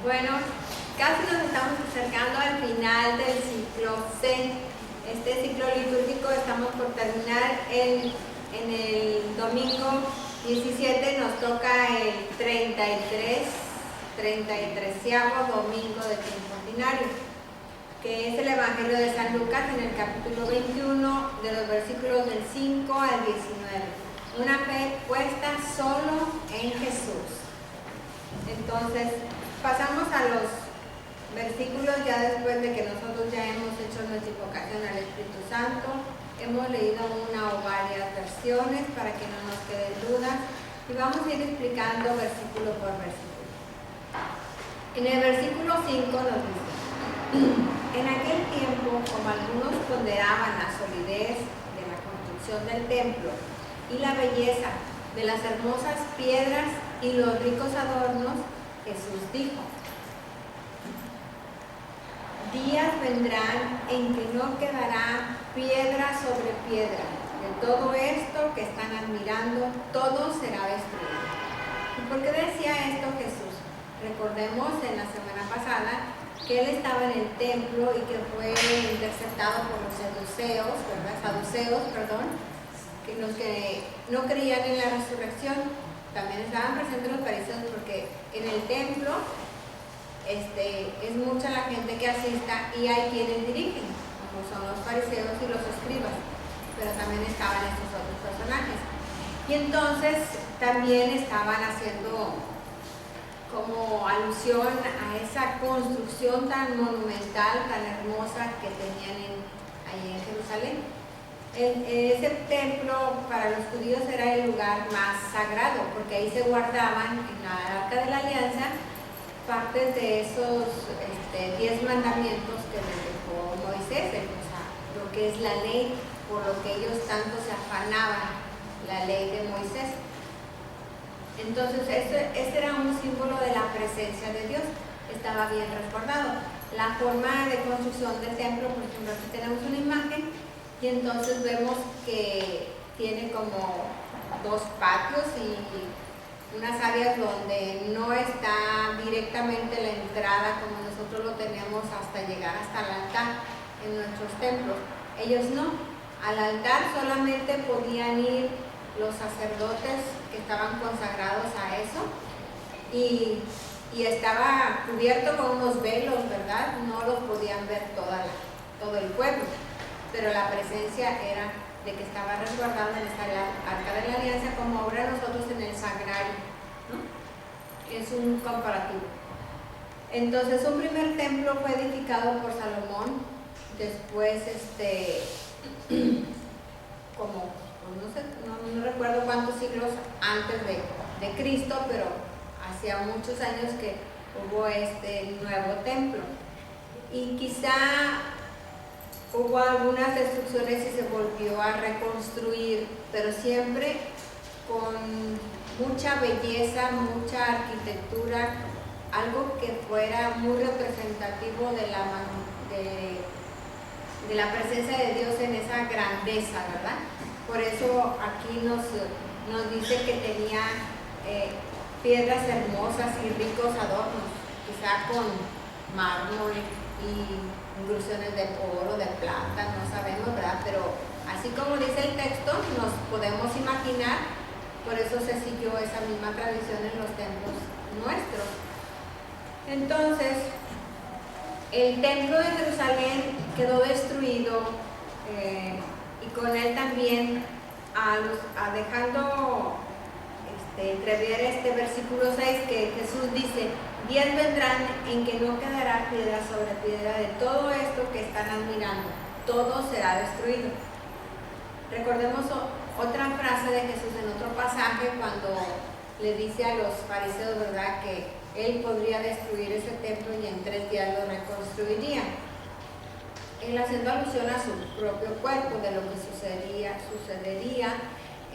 Bueno, casi nos estamos acercando al final del ciclo C. Este ciclo litúrgico estamos por terminar en el domingo 17, nos toca el 33º domingo de tiempo ordinario, que es el Evangelio de San Lucas en el capítulo 21, de los versículos del 5 al 19. Una fe puesta solo en Jesús. Entonces, pasamos a los versículos ya después de que nosotros ya hemos hecho nuestra invocación al Espíritu Santo. Hemos leído una o varias versiones para que no nos queden dudas y vamos a ir explicando versículo por versículo. En el versículo 5 nos dice: en aquel tiempo, como algunos ponderaban la solidez de la construcción del templo y la belleza de las hermosas piedras y los ricos adornos, Jesús dijo: días vendrán en que no quedará piedra sobre piedra. De todo esto que están admirando, todo será destruido. ¿Y por qué decía esto Jesús? Recordemos en la semana pasada que él estaba en el templo y que fue interceptado por los saduceos, que los que no creían en la resurrección. También estaban presentes los fariseos, porque en el templo es mucha la gente que asista y hay quienes dirigen, como son los fariseos y los escribas, pero también estaban estos otros personajes. Y entonces también estaban haciendo como alusión a esa construcción tan monumental, tan hermosa que tenían ahí en Jerusalén. Ese templo para los judíos era el lugar más sagrado, porque ahí se guardaban en la Arca de la Alianza partes de esos 10 mandamientos que les dejó Moisés, o sea, lo que es la ley, por lo que ellos tanto se afanaban, la ley de Moisés. Entonces ese era un símbolo de la presencia de Dios, estaba bien resguardado. La forma de construcción del templo, por ejemplo, aquí tenemos una imagen y entonces vemos que tiene como 2 patios y unas áreas donde no está directamente la entrada como nosotros lo tenemos hasta llegar hasta el altar en nuestros templos. Ellos no, al altar solamente podían ir los sacerdotes que estaban consagrados a eso y estaba cubierto con unos velos, ¿verdad? No los podían ver todo el pueblo, pero la presencia era de que estaba resguardado en esta Arca de la Alianza, como ahora nosotros en el sagrario, ¿no? Es un comparativo. Entonces, un primer templo fue edificado por Salomón, después como no recuerdo cuántos siglos antes de Cristo, pero hacía muchos años que hubo este nuevo templo. Y quizá hubo algunas destrucciones y se volvió a reconstruir, pero siempre con mucha belleza, mucha arquitectura, algo que fuera muy representativo de la presencia de Dios en esa grandeza, ¿verdad? Por eso aquí nos dice que tenía piedras hermosas y ricos adornos, quizá con mármol y inclusiones de oro, de plata, no sabemos, ¿verdad? Pero así como dice el texto, nos podemos imaginar, por eso se siguió esa misma tradición en los templos nuestros. Entonces, el templo de Jerusalén quedó destruido y con él también, dejando entrever este versículo 6 que Jesús dice: días vendrán en que no quedará piedra sobre piedra. De todo esto que están admirando, todo será destruido. Recordemos otra frase de Jesús en otro pasaje cuando le dice a los fariseos, ¿verdad?, que él podría destruir ese templo y en 3 días lo reconstruiría. Él haciendo alusión a su propio cuerpo, de lo que sucedería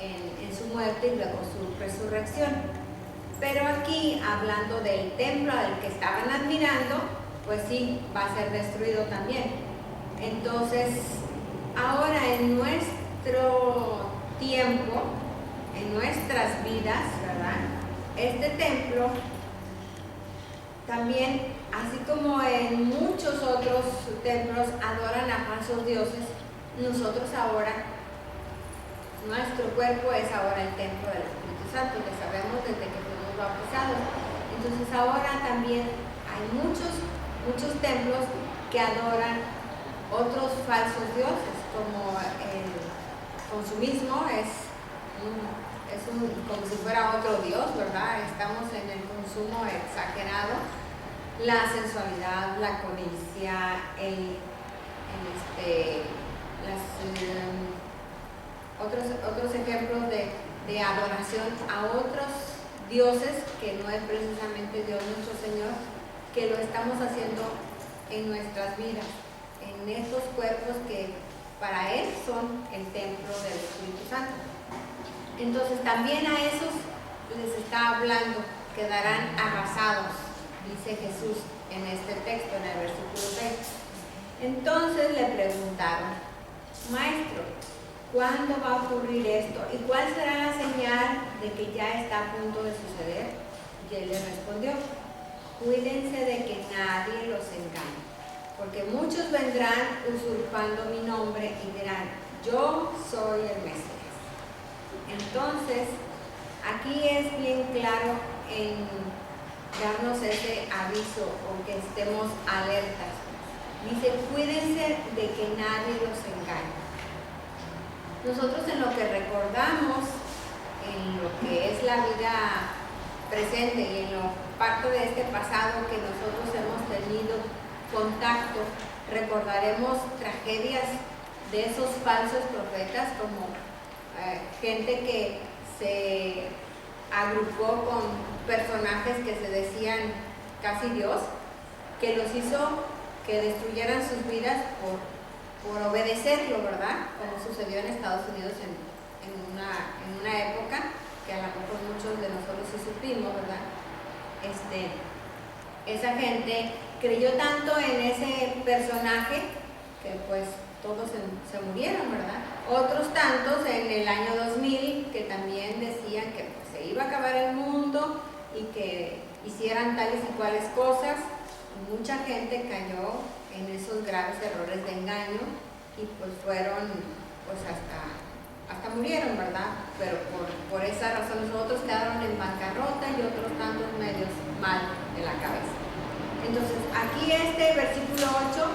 en su muerte y luego su resurrección. Pero aquí, hablando del templo al que estaban admirando, pues sí, va a ser destruido también. Entonces, ahora en nuestro tiempo, en nuestras vidas, ¿verdad?, este templo también, así como en muchos otros templos adoran a falsos dioses, nosotros ahora, nuestro cuerpo es ahora el templo del Espíritu Santo, que sabemos desde que fuimos bautizados. Entonces ahora también hay muchos templos que adoran otros falsos dioses, como el consumismo como si fuera otro dios, ¿verdad? Estamos en el consumo exagerado, la sensualidad, la codicia, otros ejemplos de adoración a otros dioses que no es precisamente Dios nuestro Señor, que lo estamos haciendo en nuestras vidas, en estos cuerpos que para Él son el templo del Espíritu Santo. Entonces también a esos les está hablando, quedarán arrasados, dice Jesús en este texto, en el versículo 6. Entonces le preguntaron: Maestro, ¿cuándo va a ocurrir esto? ¿Y cuál será la señal de que ya está a punto de suceder? Y él le respondió: Cuídense de que nadie los engañe, porque muchos vendrán usurpando mi nombre y dirán: Yo soy el Mesías. Entonces, aquí es bien claro en darnos ese aviso o que estemos alertas. Dice: cuídense de que nadie los engañe. Nosotros en lo que recordamos, en lo que es la vida presente y en lo parte de este pasado que nosotros hemos tenido contacto, recordaremos tragedias de esos falsos profetas, como gente que se agrupó con personajes que se decían casi Dios, que los hizo que destruyeran sus vidas por obedecerlo, ¿verdad? Como sucedió en Estados Unidos en una época, que a lo mejor muchos de nosotros sí supimos, ¿verdad? Esa gente creyó tanto en ese personaje que pues todos se murieron, ¿verdad? Otros tantos en el año 2000 que también decían que pues, se iba a acabar el mundo y que hicieran tales y cuales cosas. Mucha gente cayó en esos graves errores de engaño y pues fueron, pues hasta murieron, ¿verdad? Pero por esa razón los otros quedaron en bancarrota y otros tantos medios mal de la cabeza. Entonces aquí este versículo 8,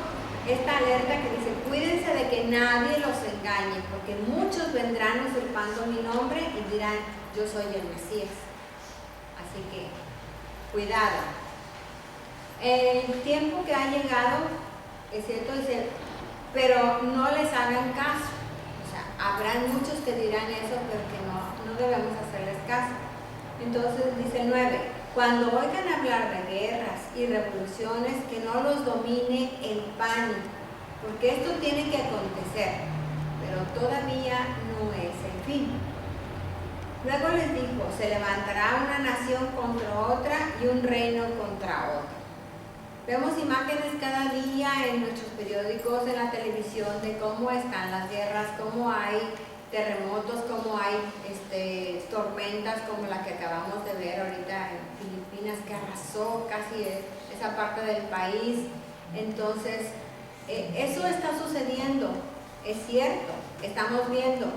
esta alerta que dice: cuídense de que nadie los engañe, porque muchos vendrán usurpando mi nombre y dirán: yo soy el Mesías. Así que cuidado. El tiempo que ha llegado, es cierto, dice, pero no les hagan caso. O sea, habrán muchos que dirán eso, pero que no debemos hacerles caso. Entonces dice el 9: cuando oigan hablar de guerras y revoluciones, que no los domine el pánico, porque esto tiene que acontecer, pero todavía no es el fin. Luego les dijo: se levantará una nación contra otra y un reino contra otro. Vemos imágenes cada día en nuestros periódicos, en la televisión, de cómo están las guerras, cómo hay terremotos, cómo hay tormentas como la que acabamos de ver ahorita en Filipinas, que arrasó casi esa parte del país. Entonces, eso está sucediendo, es cierto, estamos viendo,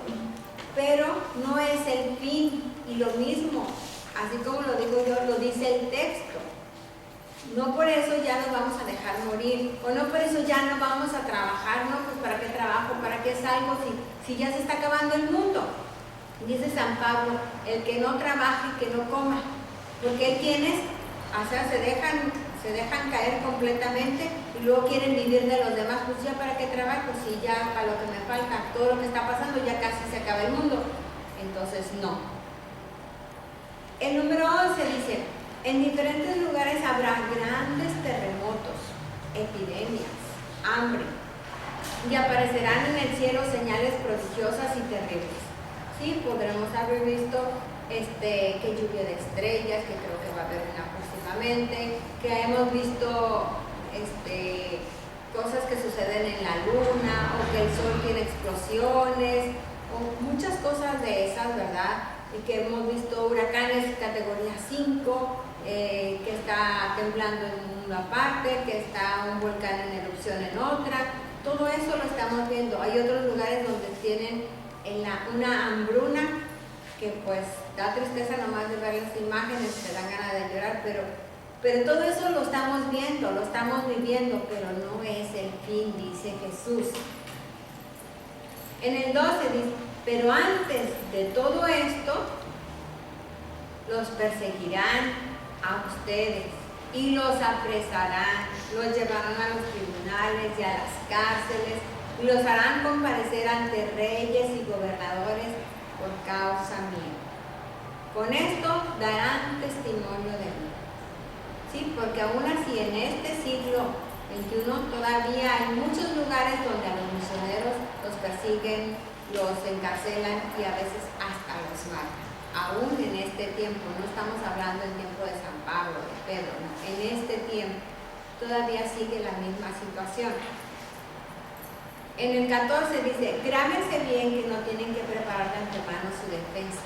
pero no es el fin. Y lo mismo, así como lo digo yo, lo dice el texto. No por eso ya nos vamos a dejar morir, o no por eso ya no vamos a trabajar, ¿no? Pues ¿para qué trabajo? ¿Para qué salgo si ya se está acabando el mundo? Dice San Pablo: el que no trabaje, que no coma. Porque hay quienes, o sea, se dejan caer completamente y luego quieren vivir de los demás. Pues ya para qué trabajo, si ya para lo que me falta, todo lo que está pasando, ya casi se acaba el mundo. Entonces no. El número 11 dice: en diferentes lugares habrá grandes terremotos, epidemias, hambre, y aparecerán en el cielo señales prodigiosas y terribles. Sí, podremos haber visto que lluvia de estrellas, que creo que va a haber una próximamente, que hemos visto cosas que suceden en la luna, o que el sol tiene explosiones, o muchas cosas de esas, ¿verdad? y que hemos visto huracanes categoría 5, que está temblando en una parte, que está un volcán en erupción en otra. Todo eso lo estamos viendo. Hay otros lugares donde tienen una hambruna que pues da tristeza nomás de ver las imágenes, te dan ganas de llorar, pero todo eso lo estamos viendo, lo estamos viviendo, pero no es el fin, dice Jesús. En el 12 dice, pero antes de todo esto, los perseguirán a ustedes y los apresarán, los llevarán a los tribunales y a las cárceles y los harán comparecer ante reyes y gobernadores por causa mía. Con esto darán testimonio de mí. Sí, porque aún así en este siglo XXI todavía hay muchos lugares donde a los misioneros los persiguen, los encarcelan y a veces hasta los matan. Aún en este tiempo, no estamos hablando del tiempo de San Pablo, de Pedro, no, en este tiempo todavía sigue la misma situación. En el 14 dice, grábense bien que no tienen que preparar de antemano su defensa,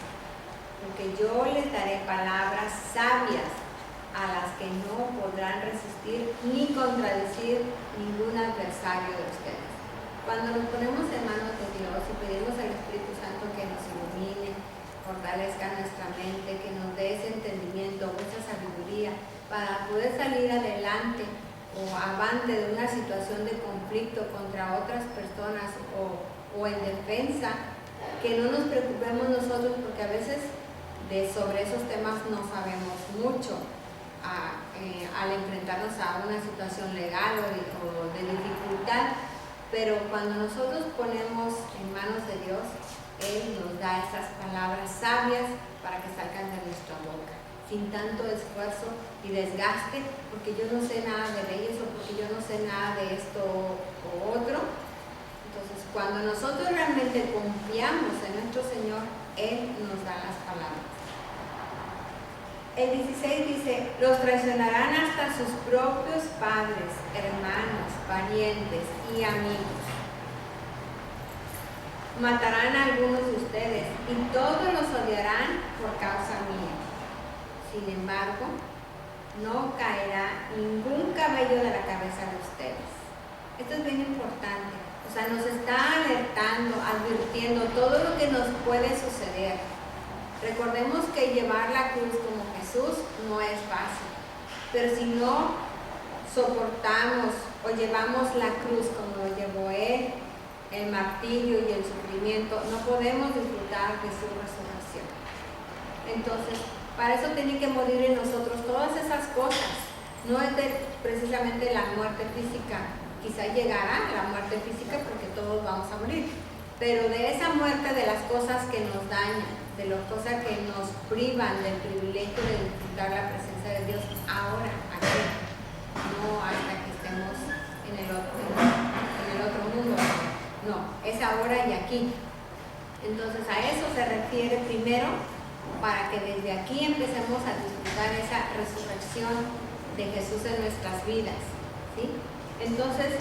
porque yo les daré palabras sabias a las que no podrán resistir ni contradecir ningún adversario de ustedes. Cuando nos ponemos en manos de Dios y pedimos al Espíritu Santo que nos ilumine, fortalezca nuestra mente, que nos dé ese entendimiento, esa sabiduría para poder salir adelante o avante de una situación de conflicto contra otras personas o en defensa, que no nos preocupemos nosotros porque a veces sobre esos temas no sabemos mucho al enfrentarnos a una situación legal o de dificultad, pero cuando nosotros ponemos en manos de Dios, Él nos da esas palabras sabias para que salgan de nuestra boca, sin tanto esfuerzo y desgaste, porque yo no sé nada de leyes o porque yo no sé nada de esto o otro. Entonces, cuando nosotros realmente confiamos en nuestro Señor, Él nos da las palabras. El 16 dice, los traicionarán hasta sus propios padres, hermanos, parientes y amigos. Matarán a algunos de ustedes y todos los odiarán por causa mía. Sin embargo, no caerá ningún cabello de la cabeza de ustedes. Esto es bien importante. O sea, nos está alertando, advirtiendo todo lo que nos puede suceder. Recordemos que llevar la cruz como Jesús no es fácil, pero si no soportamos o llevamos la cruz como lo llevó Él, el martirio y el sufrimiento, no podemos disfrutar de su resurrección. Entonces, para eso tiene que morir en nosotros todas esas cosas. No es precisamente la muerte física, quizá llegará la muerte física porque todos vamos a morir, pero de esa muerte de las cosas que nos dañan, de las cosas que nos privan del privilegio de disfrutar la presencia de Dios ahora, aquí, no hasta que estemos en el otro mundo, no, es ahora y aquí. Entonces a eso se refiere primero, para que desde aquí empecemos a disfrutar esa resurrección de Jesús en nuestras vidas, ¿sí? Entonces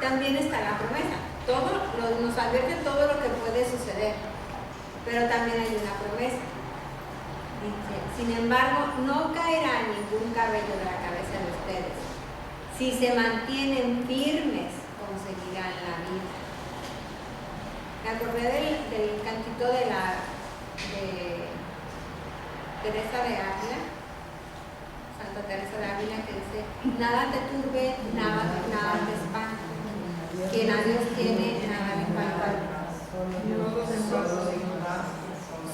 también está la promesa, nos advierte todo lo que puede suceder, pero también hay una promesa. Dice, sin embargo, no caerá ningún cabello de la cabeza de ustedes. Si se mantienen firmes, conseguirán la vida. Me acordé del cantito de Teresa de Ávila, Santa Teresa de Ávila, que dice, nada te turbe, nada te espante. Quien a Dios tiene, nada le falta.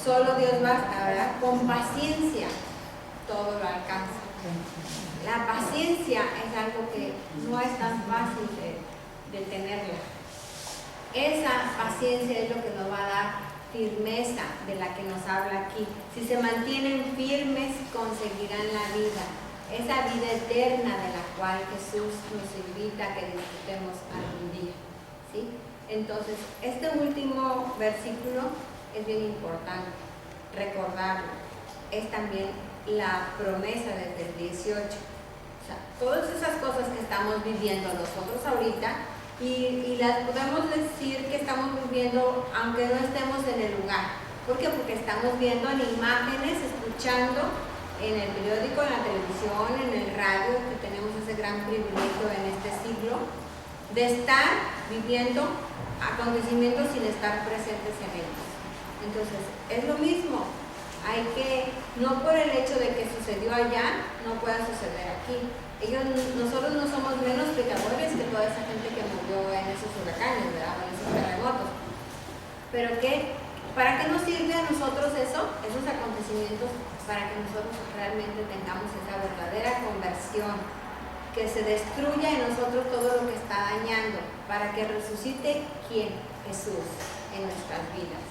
Solo Dios basta, ¿verdad? Con paciencia todo lo alcanza. La paciencia es algo que no es tan fácil de tenerla. Esa paciencia es lo que nos va a dar firmeza de la que nos habla aquí. Si se mantienen firmes, conseguirán la vida. Esa vida eterna de la cual Jesús nos invita a que disfrutemos algún día, ¿sí? Entonces, este último versículo es bien importante recordarlo. Es también la promesa desde el 18. O sea, todas esas cosas que estamos viviendo nosotros ahorita, y las podemos decir que estamos viviendo aunque no estemos en el lugar. ¿Por qué? Porque estamos viendo en imágenes, escuchando en el periódico, en la televisión, en el radio, que tenemos ese gran privilegio en este siglo, de estar viviendo acontecimientos sin estar presentes en ellos. Entonces, es lo mismo. Hay que, no por el hecho de que sucedió allá, no pueda suceder aquí. Nosotros no somos menos pecadores que toda esa gente que murió en esos huracanes, ¿verdad? O en esos terremotos. Pero ¿para qué nos sirve a nosotros esos acontecimientos? Para que nosotros realmente tengamos esa verdadera conversión, que se destruya en nosotros todo lo que está dañando, para que resucite ¿quién? Jesús en nuestras vidas,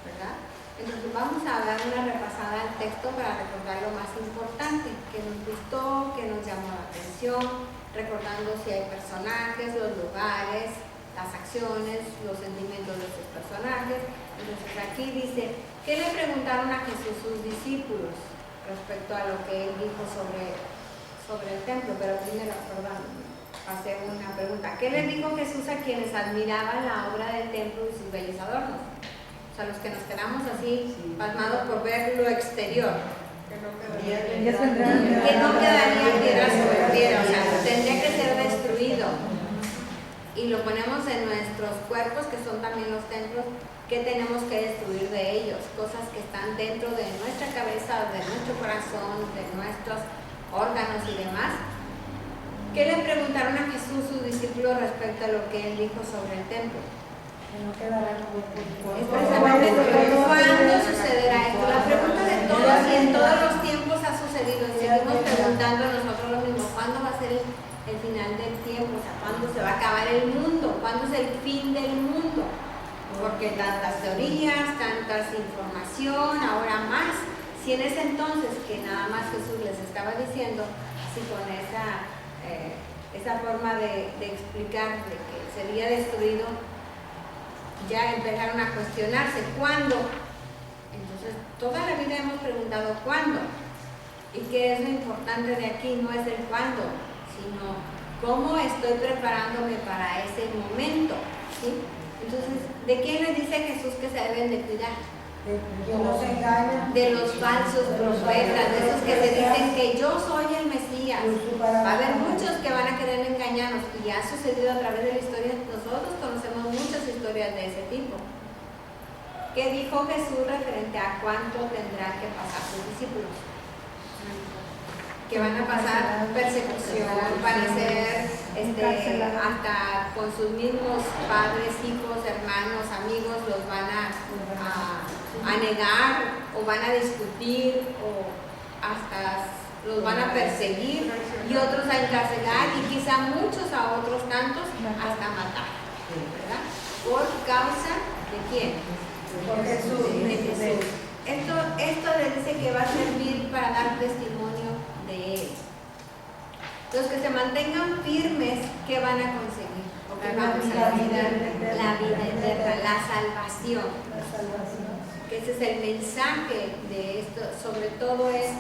¿verdad? Entonces vamos a dar una repasada al texto para recordar lo más importante, que nos gustó, que nos llamó la atención, recordando si hay personajes, los lugares, las acciones, los sentimientos de estos personajes. Entonces aquí dice, ¿qué le preguntaron a Jesús sus discípulos respecto a lo que él dijo sobre el templo? Pero primero, pasé una pregunta. ¿Qué le dijo Jesús a quienes admiraban la obra del templo y sus bellos adornos? O sea, los que nos quedamos así pasmados por ver lo exterior. Que no quedaría piedra sobre piedra, o sea, tendría que ser destruido. Y lo ponemos en nuestros cuerpos, que son también los templos, que tenemos que destruir de ellos, cosas que están dentro de nuestra cabeza, de nuestro corazón, de nuestros órganos y demás. ¿Qué le preguntaron a Jesús sus discípulos respecto a lo que él dijo sobre el templo? ¿Cuándo sucederá esto? La pregunta de todos y en todos los tiempos ha sucedido, y seguimos preguntando nosotros lo mismo: ¿cuándo va a ser el final del tiempo? O sea, ¿cuándo se va a acabar el mundo? ¿Cuándo es el fin del mundo? Porque tantas teorías, tantas información, ahora más. Si en ese entonces, que nada más Jesús les estaba diciendo, así con esa forma de explicar de que sería destruido, ya empezaron a cuestionarse ¿cuándo? Entonces toda la vida hemos preguntado ¿cuándo? ¿Y qué es lo importante de aquí? No es el cuándo, sino cómo estoy preparándome para ese momento, ¿sí? Entonces, ¿de quién les dice Jesús que se deben de cuidar? De los falsos profetas, de esos que se dicen que yo soy el Mesías. Va a haber muchos que van a querer engañarnos, y ha sucedido a través de la historia. Nosotros conocemos muchas historias de ese tipo. ¿Qué dijo Jesús referente a cuánto tendrán que pasar sus discípulos? Que van a pasar persecución, parecer hasta con sus mismos padres, hijos, hermanos, amigos, los van a negar, o van a discutir, o hasta los van a perseguir, y otros a encarcelar, y quizá muchos a otros tantos hasta matar, ¿verdad? ¿Por causa de quién? Por Jesús. De Jesús. Esto le dice que va a servir para dar testimonio de él. Los que se mantengan firmes, ¿qué van a conseguir? ¿O qué vamos a conseguir? La vida eterna, la salvación. Que ese es el mensaje de esto. Sobre todo es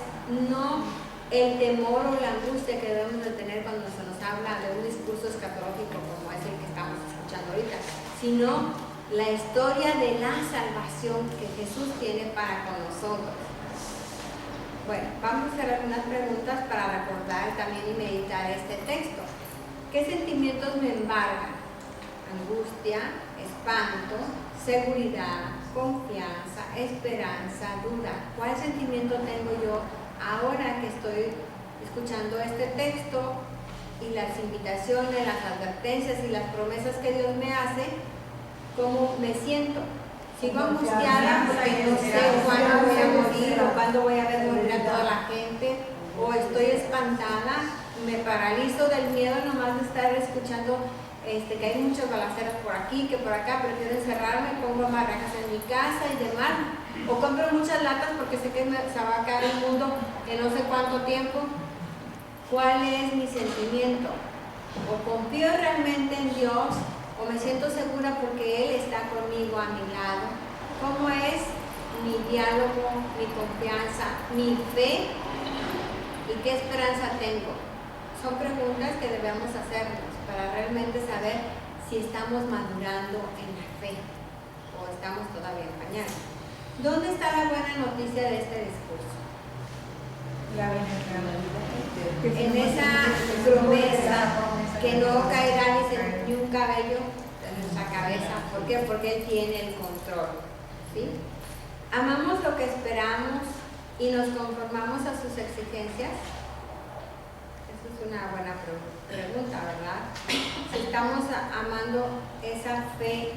no el temor o la angustia que debemos de tener cuando se nos habla de un discurso escatológico como es el que estamos escuchando ahorita, sino la historia de la salvación que Jesús tiene para con nosotros. Bueno, vamos a hacer algunas preguntas para recordar también y meditar este texto. ¿Qué sentimientos me embargan? Angustia, espanto, seguridad, confianza, esperanza, duda. ¿Cuál sentimiento tengo yo ahora que estoy escuchando este texto y las invitaciones, las advertencias y las promesas que Dios me hace? ¿Cómo me siento? ¿Sigo angustiada porque no sé cuándo voy a morir o cuándo voy a ver morir a toda la gente? ¿O estoy espantada? ¿Me paralizo del miedo nomás de estar escuchando que hay muchas balaceras por aquí, que por acá? Prefiero encerrarme, pongo maracas en mi casa y demás? ¿O compro muchas latas porque sé que se va a acabar el mundo en no sé cuánto tiempo? ¿Cuál es mi sentimiento? ¿O confío realmente en Dios? ¿O me siento segura porque Él está conmigo a mi lado? ¿Cómo es mi diálogo, mi confianza, mi fe? ¿Y qué esperanza tengo? Son preguntas que debemos hacernos para realmente saber si estamos madurando en la fe o estamos todavía en pañales. ¿Dónde está la buena noticia de este discurso? En esa promesa que no caerá ni un cabello de nuestra cabeza. ¿Por qué? Porque Él tiene el control, ¿sí? ¿Amamos lo que esperamos y nos conformamos a sus exigencias? Esa es una buena pregunta, ¿verdad? Si estamos amando esa fe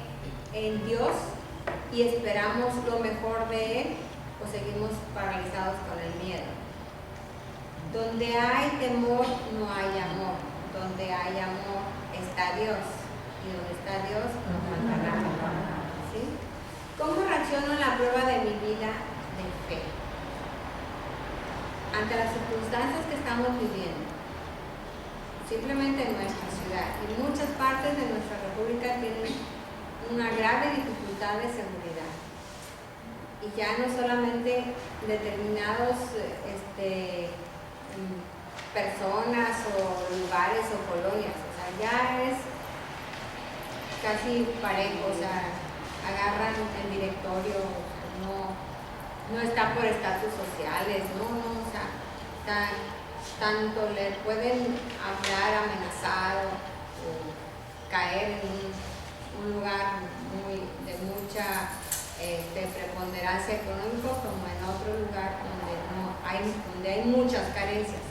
en Dios y esperamos lo mejor de Él, o seguimos paralizados con el miedo. Donde hay temor no hay amor, donde hay amor está Dios, y donde está Dios no faltará nada, ¿sí? ¿Cómo reacciono en la prueba de mi vida de fe? Ante las circunstancias que estamos viviendo, simplemente en nuestra ciudad y muchas partes de nuestra república tienen una grave dificultad de seguridad, y ya no solamente determinados personas o lugares o colonias, o sea, ya es casi parejo, o sea, agarran el directorio, no está por estatus sociales, o sea, tanto le pueden hablar, amenazar o caer en un lugar de mucha preponderancia económica, como en otro lugar donde hay muchas carencias.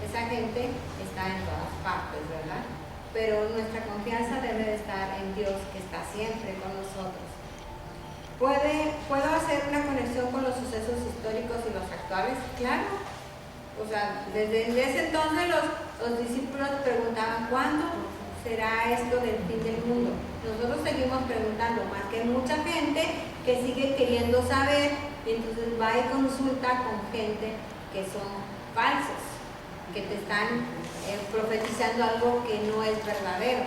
Esa gente está en todas partes, ¿verdad? Pero nuestra confianza debe de estar en Dios, que está siempre con nosotros. ¿Puedo hacer una conexión con los sucesos históricos y los actuales? Claro. O sea, desde ese entonces los discípulos preguntaban, ¿cuándo será esto del fin del mundo? Nosotros seguimos preguntando, más que mucha gente que sigue queriendo saber, y entonces va y consulta con gente que son falsos, que te están profetizando algo que no es verdadero.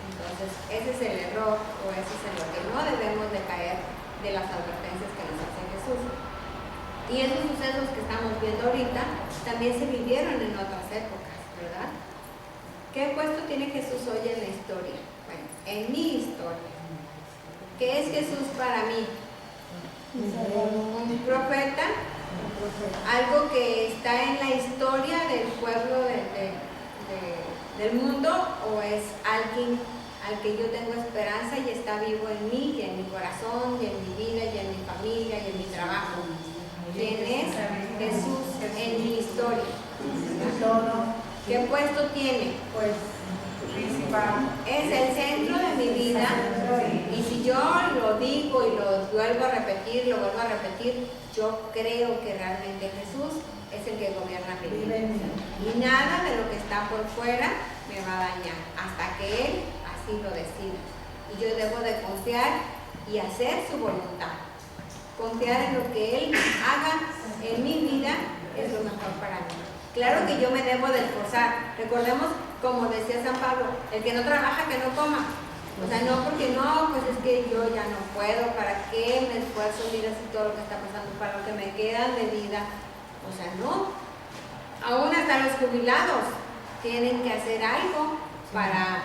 Entonces, ese es el error, o ese es en lo que no debemos de caer de las advertencias que nos hace Jesús. Y esos sucesos que estamos viendo ahorita también se vivieron en otras épocas, ¿verdad? ¿Qué puesto tiene Jesús hoy en la historia? Bueno, en mi historia. ¿Qué es Jesús para mí? Un profeta, algo que está en la historia del pueblo del mundo, o es alguien al que yo tengo esperanza y está vivo en mí y en mi corazón y en mi vida y en mi familia y en mi trabajo. ¿Quién es Jesús en mi historia? ¿Qué puesto tiene? Pues principal. Es el centro de mi vida, y si yo lo digo y lo vuelvo a repetir, yo creo que realmente Jesús es el que gobierna mi vida. Y nada de lo que está por fuera me va a dañar, hasta que Él así lo decida. Y yo debo de confiar y hacer su voluntad. Confiar en lo que Él haga en mi vida es lo mejor para mí. Claro que yo me debo de esforzar. Recordemos, como decía San Pablo, el que no trabaja, que no coma. O sea, no porque no, pues es que yo ya no puedo, ¿para qué me esfuerzo? Mira si todo lo que está pasando, para lo que me queda de vida. O sea, no. Aún hasta los jubilados tienen que hacer algo para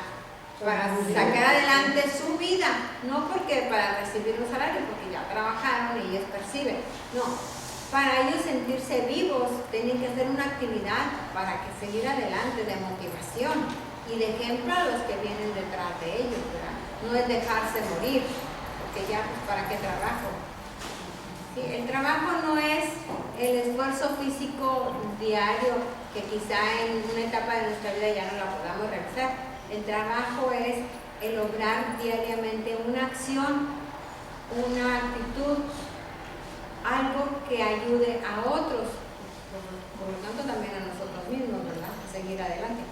sacar adelante su vida, no porque para recibir un salario, porque ya trabajaron y ellos perciben, no, para ellos sentirse vivos tienen que hacer una actividad para que seguir adelante, de motivación y de ejemplo a los que vienen detrás de ellos, ¿verdad? No es dejarse morir, porque ya pues para qué trabajo. ¿Sí? El trabajo no es el esfuerzo físico diario que quizá en una etapa de nuestra vida ya no la podamos realizar. El trabajo es el lograr diariamente una acción, una actitud, algo que ayude a otros, por lo tanto también a nosotros mismos, ¿verdad? A seguir adelante.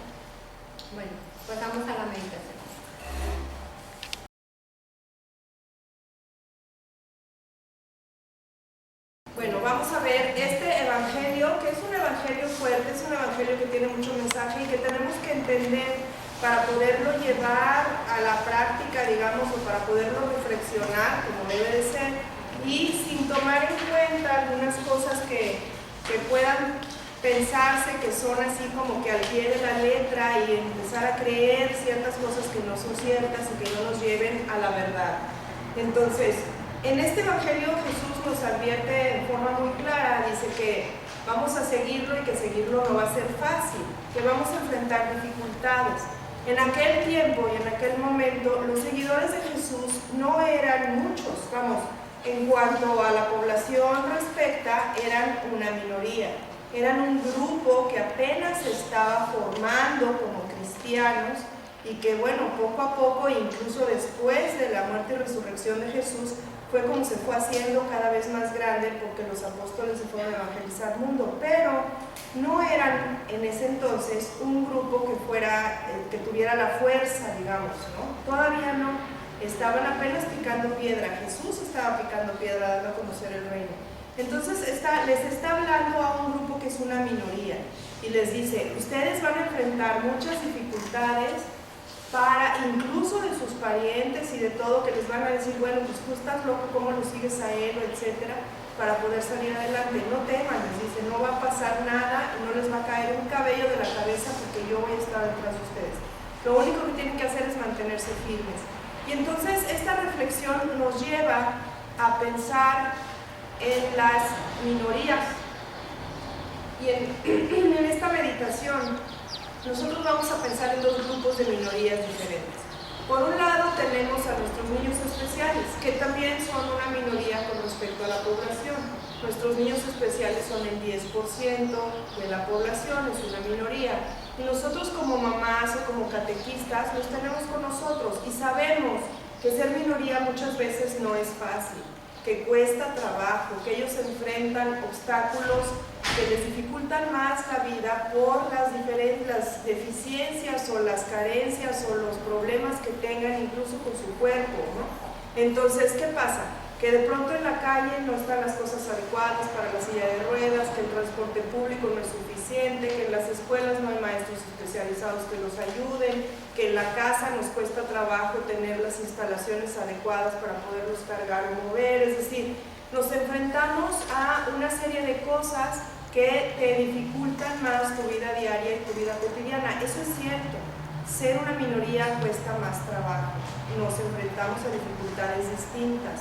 Bueno, pasamos a la meditación. Bueno, vamos a ver este evangelio, que es un evangelio fuerte, es un evangelio que tiene mucho mensaje y que tenemos que entender para poderlo llevar a la práctica, digamos, o para poderlo reflexionar como debe de ser, y sin tomar en cuenta algunas cosas que puedan pensarse que son así como que al pie de la letra, y empezar a creer ciertas cosas que no son ciertas y que no nos lleven a la verdad. Entonces, En este Evangelio Jesús nos advierte en forma muy clara, dice que vamos a seguirlo y que seguirlo no va a ser fácil, que vamos a enfrentar dificultades. En aquel tiempo y en aquel momento los seguidores de Jesús no eran muchos, vamos, en cuanto a la población respecta, eran una minoría. Eran un grupo que apenas se estaba formando como cristianos y que, bueno, poco a poco, incluso después de la muerte y resurrección de Jesús, fue como se fue haciendo cada vez más grande porque los apóstoles se fueron a evangelizar el mundo, pero no eran en ese entonces un grupo que tuviera la fuerza, digamos, ¿no? Todavía no, estaban apenas picando piedra, Jesús estaba picando piedra dando a conocer el reino. Entonces les está hablando a un grupo que es una minoría y les dice, ustedes van a enfrentar muchas dificultades, para incluso de sus parientes y de todo, que les van a decir, bueno, pues tú estás loco, ¿cómo lo sigues a él? Etcétera, para poder salir adelante. No teman, les dice, no va a pasar nada y no les va a caer un cabello de la cabeza porque yo voy a estar detrás de ustedes. Lo único que tienen que hacer es mantenerse firmes. Y entonces esta reflexión nos lleva a pensar en las minorías. Y en esta meditación nosotros vamos a pensar en dos grupos de minorías diferentes. Por un lado tenemos a nuestros niños especiales, que también son una minoría con respecto a la población. Nuestros niños especiales son el 10% de la población, es una minoría. Y nosotros como mamás o como catequistas los tenemos con nosotros y sabemos que ser minoría muchas veces no es fácil, que cuesta trabajo, que ellos enfrentan obstáculos que les dificultan más la vida por las diferentes deficiencias o las carencias o los problemas que tengan incluso con su cuerpo, ¿no? Entonces, ¿qué pasa? Que de pronto en la calle no están las cosas adecuadas para la silla de ruedas, que el transporte público no es suficiente, que en las escuelas no hay maestros especializados que los ayuden, que en la casa nos cuesta trabajo tener las instalaciones adecuadas para poderlos cargar o mover, es decir, nos enfrentamos a una serie de cosas que te dificultan más tu vida diaria y tu vida cotidiana. Eso es cierto, ser una minoría cuesta más trabajo, nos enfrentamos a dificultades distintas.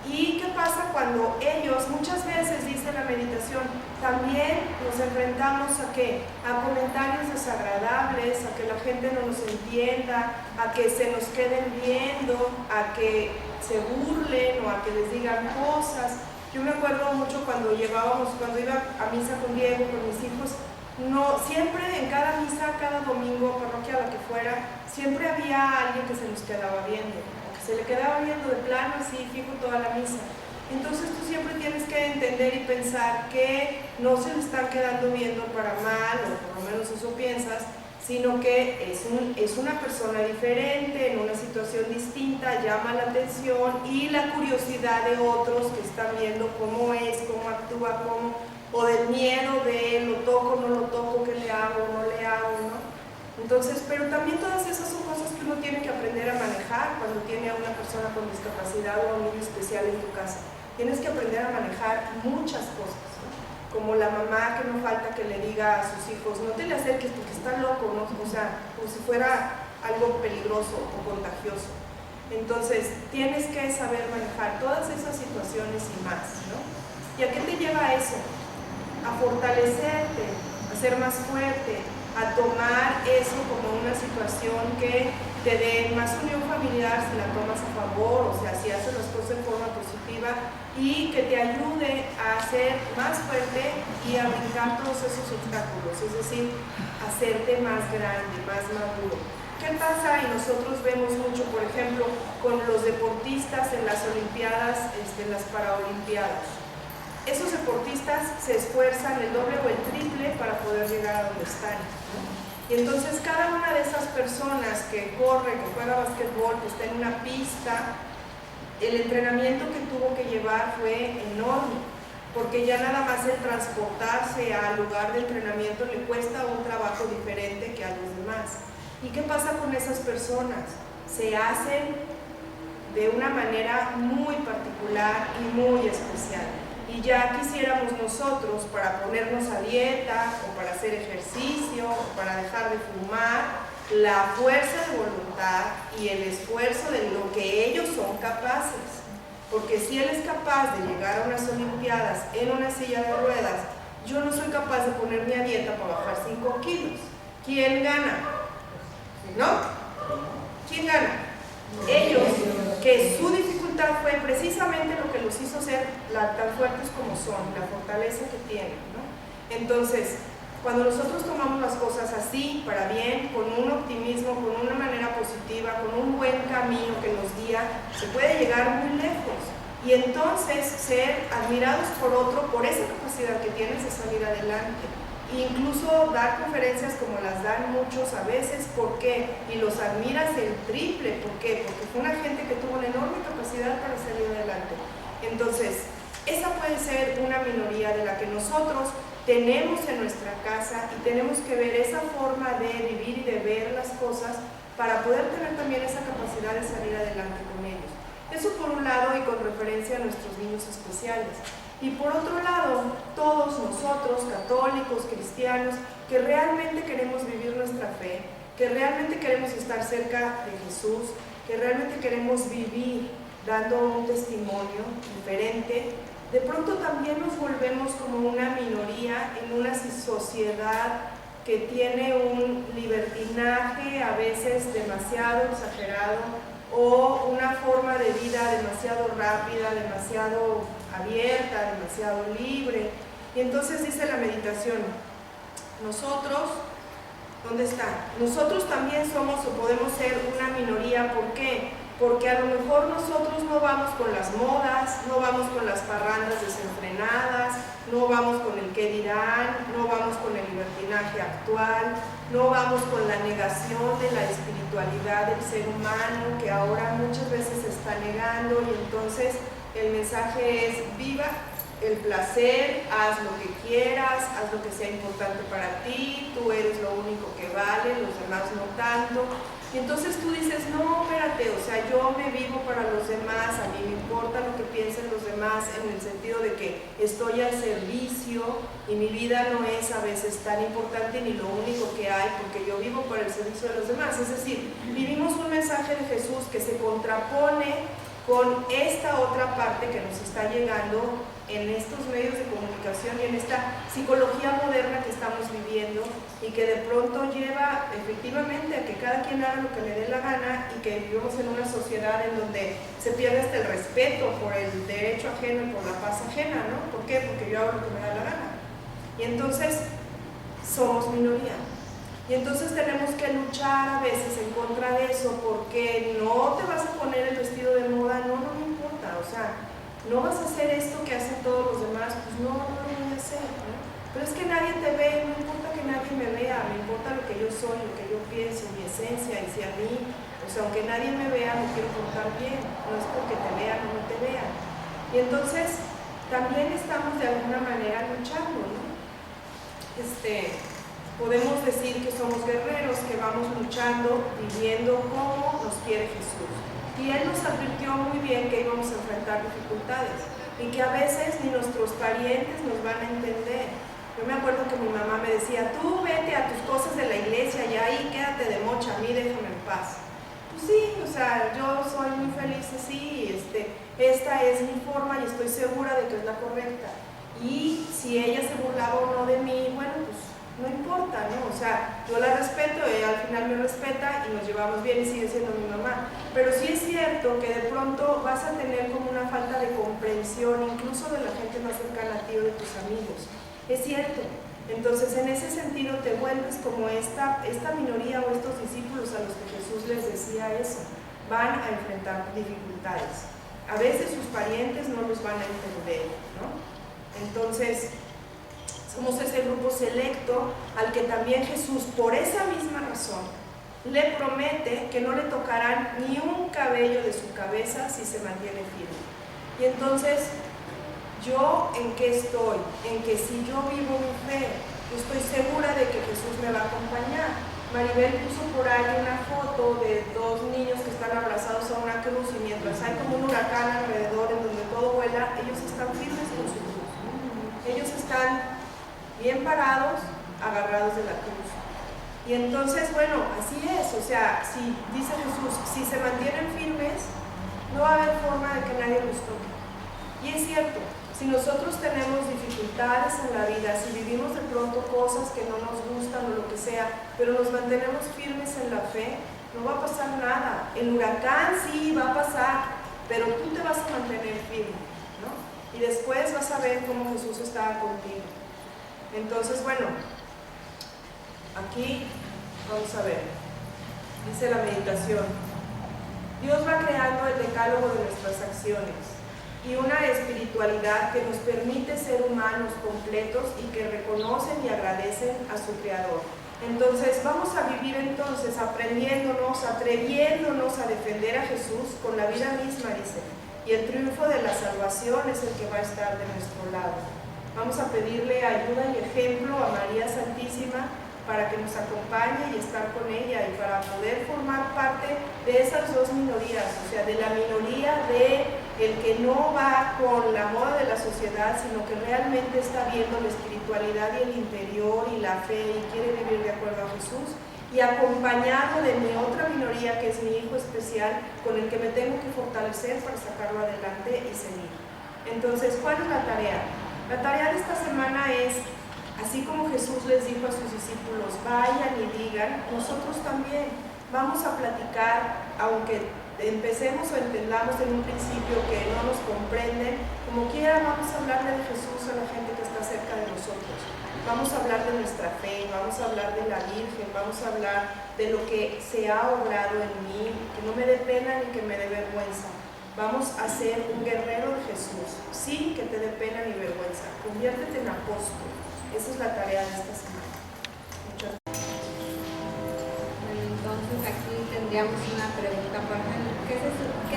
¿Y qué pasa cuando ellos, muchas veces dice la meditación, también nos enfrentamos a qué? A comentarios desagradables, a que la gente no nos entienda, a que se nos queden viendo, a que se burlen o a que les digan cosas. Yo me acuerdo mucho cuando iba a misa con Diego, con mis hijos, siempre en cada misa, cada domingo, parroquia, la que fuera, siempre había alguien que se nos quedaba viendo. Se le quedaba viendo de plano así, fijo toda la misa. Entonces tú siempre tienes que entender y pensar que no se le están quedando viendo para mal, o por lo menos eso piensas, sino que es una persona diferente, en una situación distinta, llama la atención y la curiosidad de otros que están viendo cómo es, cómo actúa, o del miedo de lo toco, no lo toco, qué le hago, no le hago, ¿no? Entonces, pero también todas esas son cosas que uno tiene que aprender a manejar cuando tiene a una persona con discapacidad o a un niño especial en tu casa. Tienes que aprender a manejar muchas cosas, ¿no? Como la mamá que no falta que le diga a sus hijos, no te le acerques porque está loco, ¿no? O sea, como si fuera algo peligroso o contagioso. Entonces, tienes que saber manejar todas esas situaciones y más, ¿no? ¿Y a qué te lleva eso? A fortalecerte, a ser más fuerte, a tomar eso como una situación que te dé más unión familiar si la tomas a favor, o sea, si haces las cosas de forma positiva y que te ayude a ser más fuerte y a brincar todos esos obstáculos, es decir, hacerte más grande, más maduro. ¿Qué pasa? Y nosotros vemos mucho, por ejemplo, con los deportistas en las Olimpiadas, en las Paraolimpiadas. Esos deportistas se esfuerzan el doble o el triple para poder llegar a donde están, ¿no? Y entonces cada una de esas personas que corre, que juega básquetbol, que está en una pista, el entrenamiento que tuvo que llevar fue enorme, porque ya nada más el transportarse al lugar de entrenamiento le cuesta un trabajo diferente que a los demás. ¿Y qué pasa con esas personas? Se hacen de una manera muy particular y muy especial. Y ya quisiéramos nosotros, para ponernos a dieta, o para hacer ejercicio, o para dejar de fumar, la fuerza de voluntad y el esfuerzo de lo que ellos son capaces. Porque si él es capaz de llegar a unas Olimpiadas en una silla de ruedas, yo no soy capaz de ponerme a dieta para bajar 5 kilos. ¿Quién gana? ¿No? ¿Quién gana? Ellos, que su dificultad fue precisamente lo que los hizo ser tan fuertes como son, la fortaleza que tienen, ¿no? Entonces, cuando nosotros tomamos las cosas así, para bien, con un optimismo, con una manera positiva, con un buen camino que nos guía, se puede llegar muy lejos. Y entonces ser admirados por otro, por esa capacidad que tienes de salir adelante. E incluso dar conferencias como las dan muchos a veces, ¿por qué? Y los admiras el triple, ¿por qué? Porque fue una gente que tuvo una enorme capacidad para salir adelante. Entonces, esa puede ser una minoría de la que nosotros tenemos en nuestra casa y tenemos que ver esa forma de vivir y de ver las cosas para poder tener también esa capacidad de salir adelante con ellos. Eso por un lado y con referencia a nuestros niños especiales. Y por otro lado, todos nosotros, católicos, cristianos, que realmente queremos vivir nuestra fe, que realmente queremos estar cerca de Jesús, que realmente queremos vivir dando un testimonio diferente, de pronto también nos volvemos como una minoría en una sociedad que tiene un libertinaje a veces demasiado exagerado o una forma de vida demasiado rápida, demasiado abierta, demasiado libre. Y entonces dice la meditación, nosotros, ¿dónde está? Nosotros también somos o podemos ser una minoría, ¿por qué? Porque a lo mejor nosotros no vamos con las modas, no vamos con las parrandas desenfrenadas, no vamos con el qué dirán, no vamos con el libertinaje actual, no vamos con la negación de la espiritualidad del ser humano, que ahora muchas veces se está negando, y entonces el mensaje es: viva el placer, haz lo que quieras, haz lo que sea importante para ti, tú eres lo único que vale, los demás no tanto. Y entonces tú dices, no, espérate, o sea, yo me vivo para los demás, a mí me importa lo que piensen los demás, en el sentido de que estoy al servicio y mi vida no es a veces tan importante ni lo único que hay, porque yo vivo por el servicio de los demás. Es decir, vivimos un mensaje de Jesús que se contrapone con esta otra parte que nos está llegando en estos medios de comunicación y en esta psicología moderna que estamos viviendo, y que de pronto lleva efectivamente a que cada quien haga lo que le dé la gana, y que vivimos en una sociedad en donde se pierde hasta el respeto por el derecho ajeno y por la paz ajena, ¿no? ¿Por qué? Porque yo hago lo que me da la gana. Y entonces somos minoría. Y entonces tenemos que luchar a veces en contra de eso, porque no te vas a poner el vestido de moda, no me importa, o sea, no vas a hacer esto que hacen todos los demás, pues no lo voy a hacer, ¿no? Pero es que nadie te ve, no importa que nadie me vea, me importa lo que yo soy, lo que yo pienso, mi esencia, y si a mí, o sea, aunque nadie me vea, me quiero portar bien, no es porque te vean o no te vean. Y entonces también estamos de alguna manera luchando, ¿no? Podemos decir que somos guerreros, que vamos luchando, viviendo como nos quiere Jesús. Y Él nos advirtió muy bien que íbamos a enfrentar dificultades y que a veces ni nuestros parientes nos van a entender. Yo me acuerdo que mi mamá me decía, tú vete a tus cosas de la iglesia y ahí quédate de mocha, a mí déjame en paz. Pues sí, o sea, yo soy muy feliz así, esta es mi forma y estoy segura de que es la correcta. Y si ella se burlaba o no de mí, bueno, pues no importa, ¿no? O sea, yo la respeto, ella al final me respeta y nos llevamos bien y sigue siendo mi mamá. Pero sí es cierto que de pronto vas a tener como una falta de comprensión, incluso de la gente más cercana a ti o de tus amigos. Es cierto. Entonces, en ese sentido te vuelves como esta minoría o estos discípulos a los que Jesús les decía eso. Van a enfrentar dificultades. A veces sus parientes no los van a entender, ¿no? Entonces, somos ese grupo selecto al que también Jesús, por esa misma razón, le promete que no le tocarán ni un cabello de su cabeza si se mantiene firme. Y entonces, ¿yo en qué estoy? En que si yo vivo mi fe, yo estoy segura de que Jesús me va a acompañar. Maribel puso por ahí una foto de dos niños que están abrazados a una cruz, y mientras hay como un huracán alrededor en donde todo vuela, ellos están firmes con su cruz. Ellos están bien parados, agarrados de la cruz. Y entonces, bueno, así es, o sea, si dice Jesús, si se mantienen firmes, no va a haber forma de que nadie nos toque. Y es cierto, si nosotros tenemos dificultades en la vida, si vivimos de pronto cosas que no nos gustan o lo que sea, pero nos mantenemos firmes en la fe, no va a pasar nada. El huracán sí va a pasar, pero tú te vas a mantener firme, ¿no? Y después vas a ver cómo Jesús estaba contigo. Entonces, bueno, aquí vamos a ver, dice la meditación: Dios va creando el decálogo de nuestras acciones y una espiritualidad que nos permite ser humanos completos y que reconocen y agradecen a su Creador. Entonces vamos a vivir aprendiéndonos, atreviéndonos a defender a Jesús con la vida misma, dice, y el triunfo de la salvación es el que va a estar de nuestro lado. Vamos a pedirle ayuda y ejemplo a María Santísima para que nos acompañe y estar con ella y para poder formar parte de esas dos minorías, o sea, de la minoría de el que no va con la moda de la sociedad, sino que realmente está viendo la espiritualidad y el interior y la fe y quiere vivir de acuerdo a Jesús, y acompañado de mi otra minoría, que es mi hijo especial, con el que me tengo que fortalecer para sacarlo adelante y seguir. Entonces, ¿cuál es la tarea? La tarea de esta semana es, así como Jesús les dijo a sus discípulos, vayan y digan, nosotros también vamos a platicar, aunque empecemos o entendamos en un principio que no nos comprenden, como quiera vamos a hablarle de Jesús a la gente que está cerca de nosotros. Vamos a hablar de nuestra fe, vamos a hablar de la Virgen, vamos a hablar de lo que se ha obrado en mí, que no me dé pena ni que me dé vergüenza. Vamos a ser un guerrero de Jesús, sin que te dé pena ni vergüenza. Conviértete en apóstol. Esa es la tarea de esta semana. Muchas gracias. Bueno, entonces aquí tendríamos una pregunta, por ejemplo, ¿qué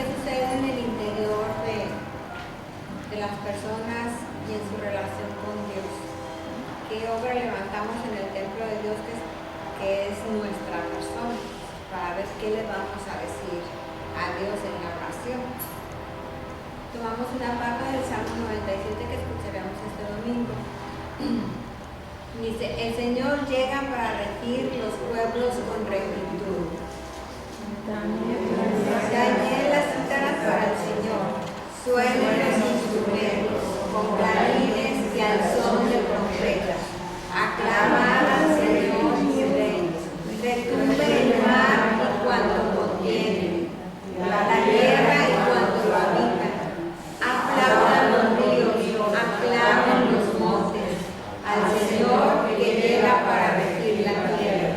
sucede en el interior de las personas y en su relación con Dios? ¿Qué obra levantamos en el templo de Dios que es nuestra persona? Para ver qué le vamos a decir a Dios en la oración. Tomamos una parte del Salmo 97 que escucharemos este domingo. Dice, el Señor llega para regir los pueblos con rectitud. Dañé las cítaras para el Señor, suenen los instrumentos, con clarines y al son de trompetas. Aclamad al Señor mi Rey, retumbe el mar y cuanto contiene, la tierra y cuanto lo habitan. Aplaudan los ríos, aclamen los montes, al Señor que llega para regir la tierra.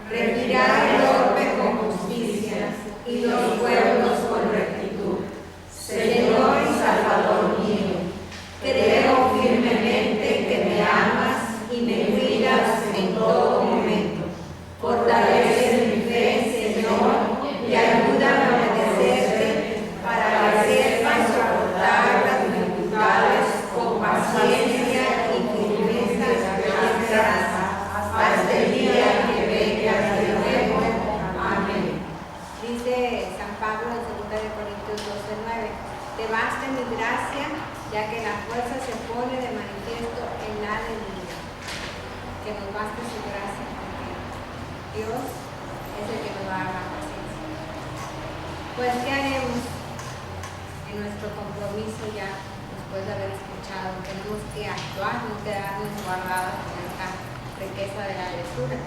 Regirá el orbe con justicia y los pueblos con rectitud. Señor y Salvador mío, creo firmemente que me amas y me cuidas en todo momento. Fortalece mi fe, Señor, y ayúdame a obedecerte para que sepa soportar las dificultades con paciencia y firmeza y esperanza hasta el día que vengas de nuevo. Amén. Dice San Pablo en 2 Corintios 12:9, te basta mi gracia, ya que la fuerza se pone de manifiesto en la debilidad. Que nos baste su gracia, porque Dios es el que nos va a dar la paciencia. Pues, ¿qué haremos en nuestro compromiso ya después de haber escuchado? Tenemos que actuar, no quedarnos guardados con esta riqueza de la lectura.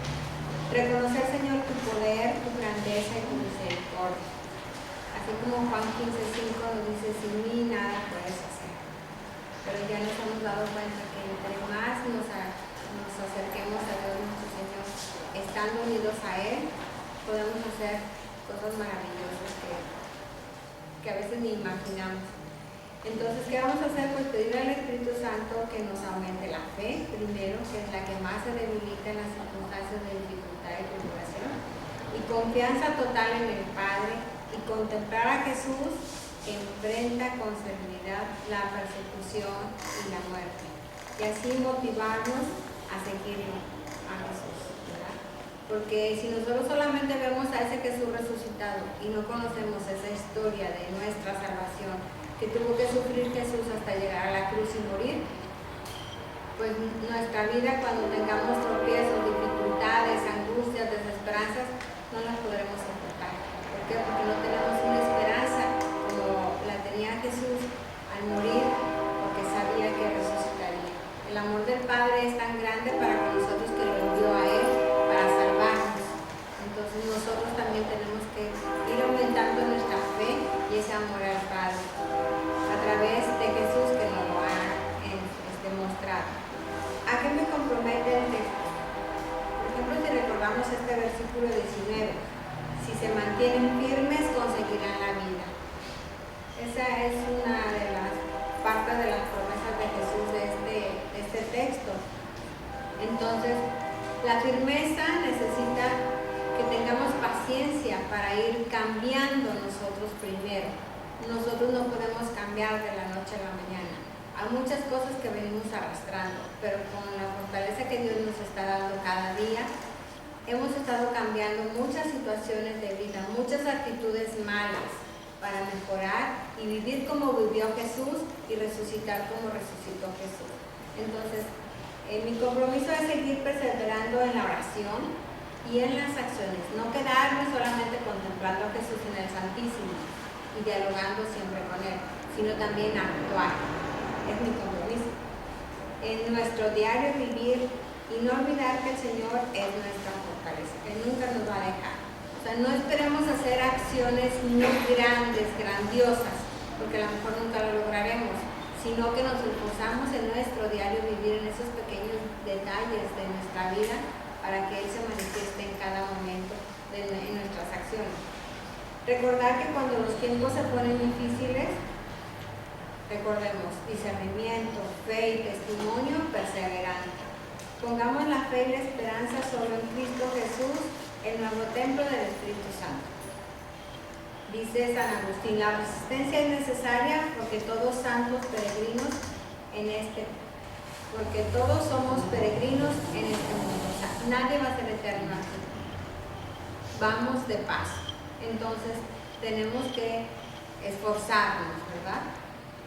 Reconocer, Señor, tu poder, tu grandeza y tu misericordia. Así como Juan 15:5 nos dice, sin mí nada puedes hacer. Pero ya nos hemos dado cuenta que entre más nos acerquemos a Dios nuestro Señor, estando unidos a Él, podemos hacer cosas maravillosas que a veces ni imaginamos. Entonces, ¿qué vamos a hacer? Pues pedirle al Espíritu Santo que nos aumente la fe, primero, que es la que más se debilita en las circunstancias de dificultad y tribulación, y confianza total en el Padre, y contemplar a Jesús que enfrenta con serenidad la persecución y la muerte, y así motivarnos a seguirlo, a Jesús, ¿verdad? Porque si nosotros solamente vemos a ese Jesús resucitado y no conocemos esa historia de nuestra salvación, que tuvo que sufrir Jesús hasta llegar a la cruz y morir, pues nuestra vida, cuando tengamos tropiezos, dificultades, angustias, desesperanzas, no las podremos soportar. ¿Por qué? Porque no tenemos una esperanza como morir porque sabía que resucitaría. El amor del Padre es tan grande para con nosotros que lo envió a Él para salvarnos. Entonces nosotros también tenemos que ir aumentando nuestra fe y ese amor al Padre a través de Jesús que nos lo ha mostrado. ¿A qué me compromete el texto? Por ejemplo, si recordamos este versículo 19, si se mantienen firmes conseguirán la vida. Esa es una de las partes de las promesas de Jesús de este texto. Entonces, la firmeza necesita que tengamos paciencia para ir cambiando nosotros primero. Nosotros no podemos cambiar de la noche a la mañana. Hay muchas cosas que venimos arrastrando, pero con la fortaleza que Dios nos está dando cada día, hemos estado cambiando muchas situaciones de vida, muchas actitudes malas para mejorar y vivir como vivió Jesús y resucitar como resucitó Jesús. Entonces, mi compromiso es seguir perseverando en la oración y en las acciones, no quedarme solamente contemplando a Jesús en el Santísimo y dialogando siempre con Él, sino también actuar. Es mi compromiso. En nuestro diario vivir y no olvidar que el Señor es nuestra fortaleza, que nunca nos va a dejar. O sea, no esperemos hacer acciones muy grandes, grandiosas, porque a lo mejor nunca lo lograremos, sino que nos esforzamos en nuestro diario vivir, en esos pequeños detalles de nuestra vida, para que Él se manifieste en cada momento en nuestras acciones. Recordar que cuando los tiempos se ponen difíciles, recordemos discernimiento, fe y testimonio perseverante. Pongamos la fe y la esperanza solo en Cristo Jesús, el nuevo templo del Espíritu Santo. Dice San Agustín, la resistencia es necesaria porque todos somos peregrinos en este mundo. O sea, nadie va a ser eterno aquí. Vamos de paso. Entonces, tenemos que esforzarnos, ¿verdad?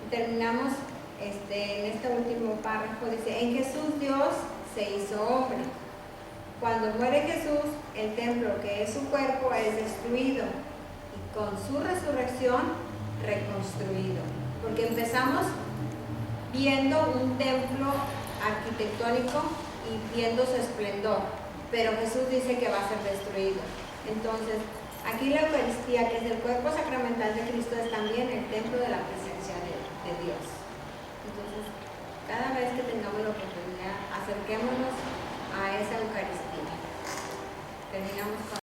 Terminamos en este último párrafo, dice, en Jesús Dios se hizo hombre. Cuando muere Jesús, el templo que es su cuerpo es destruido y con su resurrección reconstruido. Porque empezamos viendo un templo arquitectónico y viendo su esplendor, pero Jesús dice que va a ser destruido. Entonces, aquí la Eucaristía, que es el cuerpo sacramental de Cristo, es también el templo de la presencia de Dios. Entonces, cada vez que tengamos la oportunidad, acerquémonos a esa Eucaristía. Terminamos con